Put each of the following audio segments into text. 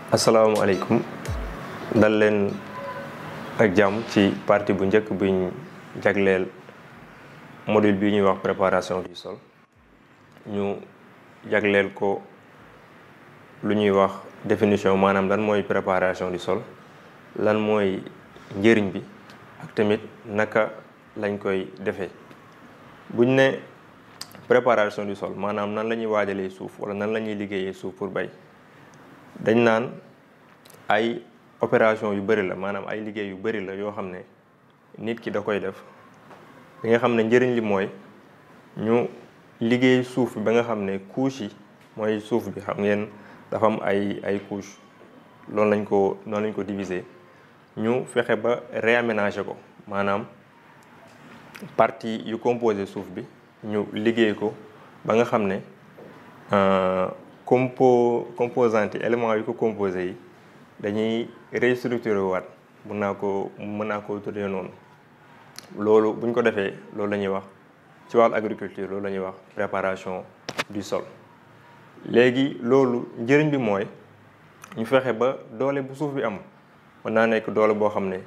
asalaamaaleykum dal leen ak jàmm ci partie bu njëkk buñ jagleel module bi ñuy wax préparation du sol ñu jagleel ko lu ñuy wax définition maanaam lan mooy préparation du sol lan mooy njëriñ bi ak tamit naka lañ koy defee buñ ne préparation du sol maanaam nan la ñuy waajalee suuf wala nan la ñuy liggéeyee suuf pour bay dañ naan ay opération yu bëri la maanaam ay liggéey yu bëri la yoo xam ne nit ki da koy def bi nga xam ne njëriñ li mooy ñu liggéey suuf bi ba nga xam ne couche yi mooy suuf bi xam ngeen dafa am ay couche noonu lañ ko diviser ñu fexe ba réaménager ko maanaam partie yu composé suuf bi ñu liggéey ko ba nga xam ne composante éléments yu ko composé yi dañuy restructurer waat mën naa ko tuddee noonu loolu buñ ko defee loolu la ñuy wax ci wàllu agriculture loolu la ñuy wax préparation du sol léegi loolu njëriñ bi mooy ñu fexe ba doole bu suuf bi am mën naa nekk doole boo xam ne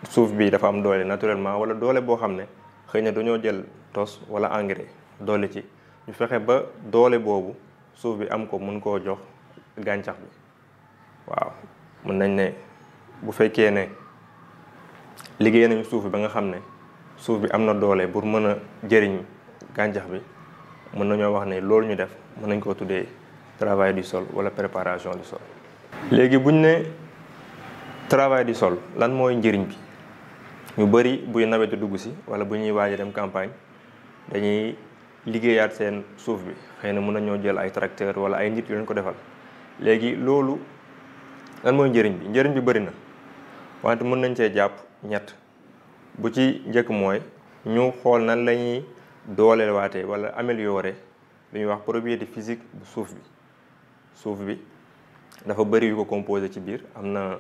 suuf bi dafa am doole naturellement wala doole boo xam ne xëy na dañoo jël tos wala engrais doole ci ñu fexe ba doole boobu suuf bi am ko mën koo jox gàncax bi waaw mën nañ ne bu fekkee ne liggéey nañu suuf bi ba nga xam ne suuf bi am na doole pour mën a jëriñ gàncax bi mën nañoo wax ne loolu ñu def mën nañ koo tuddee travail du sol wala préparation du sol. léegi buñ ne travail du sol lan mooy njëriñ bi ñu bëri buy nawet di dugg si wala bu ñuy waaj a dem campagne dañuy liggéeyaat seen suuf bi xëy na mën nañoo jël ay tracteur wala ay nit yu leen ko defal léegi loolu lan mooy njëriñ bi bëri na wante mën nañ cee jàpp ñett bu ci njëkk mooy ñu xool nan la ñuy dooleel waatee wala améliorer lu ñuy wax propriété physique bu suuf bi dafa bëri yu ko composé ci biir am na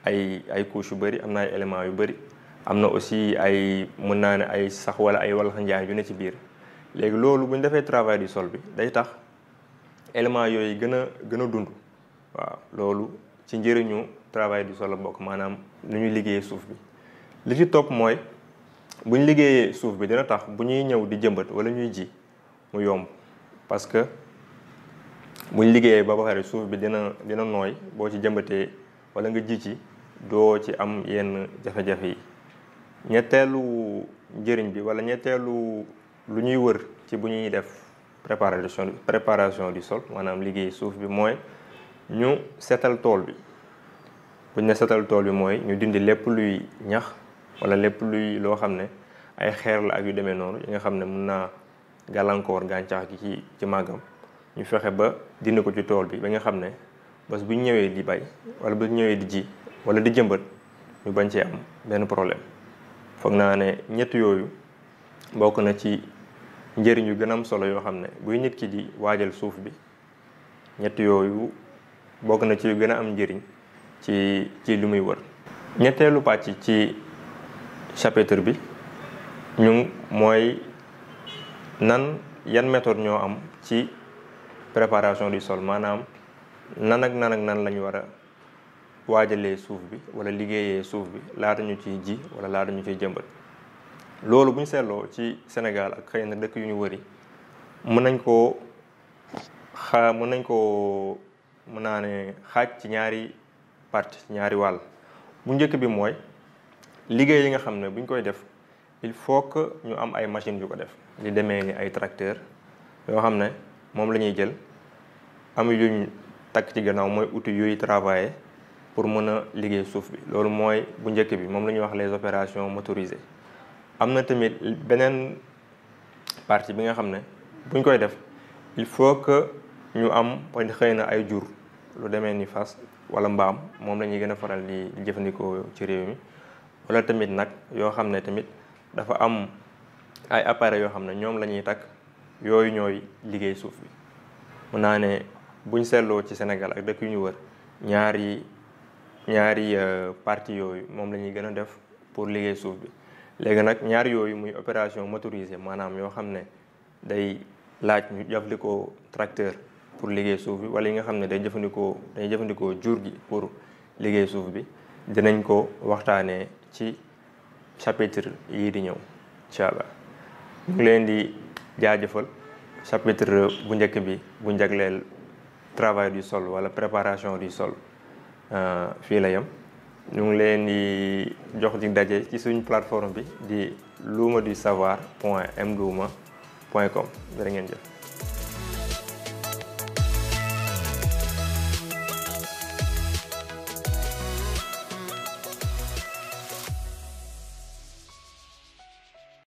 ay couches yu bëri am na ay éléments yu bëri am na aussi ay mën naa ne ay sax wala ay walaxanjaan yu ne ci biir léegi loolu bu ñu defee travail du sol bi day tax éléments yooyu gën a dund waaw loolu ci njëriñu travail du sol la bokk maanaam lu ñuy liggéeyee suuf bi li ci topp mooy bu ñu liggéeyee suuf bi dina tax bu ñuy ñëw di jëmbat wala ñuy ji mu yomb parce que bu ñu liggéeyee ba pare suuf bi dina nooy boo ci jëmbatee wala nga ji ci doo ci am yenn jafe-jafe yi ñetteelu njëriñ bi wala ñetteelu lu ñuy wër ci bu ñuy def préparation du sol maanaam liggéey suuf bi mooy ñu setal tool bi bu ñu ne setal tool bi mooy ñu dindi lépp luy ñax wala lépp luy loo xam ne ay xeer la ak yu demee noonu yi nga xam ne mën naa gàllankoor gàncax gi ci màggam ñu fexe ba dindi ko ci tool bi ba nga xam ne bés bu ñu ñëwee di bay wala bu ñu ñëwee di ji wala di jëmbat ñu bañ cee am benn problème foog naa ne ñett yooyu bokk na ci njëriñ yu gën a am solo yoo xam ne buy nit ki di waajal suuf bi ñett yooyu bokk na ci yu gën a am njëriñ ci lu muy wër. ñetteelu pàcc ci chapitre bi ñu mooy yan méthode ñoo am ci préparation du sol maanaam nan ak nan lañu war a waajalee suuf bi wala liggéeyee suuf bi laata ñu ciy ji wala laata ñu ciy jëmbat. loolu bu ñu seetloo ci Sénégal ak xëy na dëkk yu ñu wëri mën naa ne xaaj ci ñaari partie ci ñaari wàll bu njëkk bi mooy liggéey yi nga xam ne bu ñu koy def il faut que ñu am ay machines yu ko def li demee ni ay tracteur yoo xam ne moom la ñuy jël am yuñ takk ci gannaaw mooy outil yuy travailler pour mën a liggéey suuf bi loolu mooy bu njëkk bi moom la ñuy wax les opérations motorisées. am na tamit beneen partie bi nga xam ne buñ koy def il faut que ñu am xëy na ay jur lu demee ni fas wala mbaam moom la ñuy gën a faral di jëfandikoo ci réew mi wala tamit nag yoo xam ne tamit dafa am ay appareils yoo xam ne ñoom la ñuy takk yooyu ñooy liggéey suuf bi. mun naa ne buñ seetloo ci Sénégal ak dëkk yu ñu wër ñaari partie yooyu moom la ñuy gën a def pour liggéey suuf bi. léegi nag ñaar yooyu muy opération motorisée maanaam yoo xam ne day laaj ñu jëfandikoo tracteur pour liggéey suuf bi wala yi nga xam ne dañuy jëfandikoo jur gi pour liggéey suuf bi dinañ ko waxtaanee ci chapitre yii di ñëw incha allah. ñu ngi leen di jaajëfal. chapitre bu njëkk bi bu njagleel travail du sol wala préparation du sol fii la yem. ñu ngi leen di jox di daje ci suñu plateforme bi di luumadusavoir.mdouma.com jërë ngeen jëf.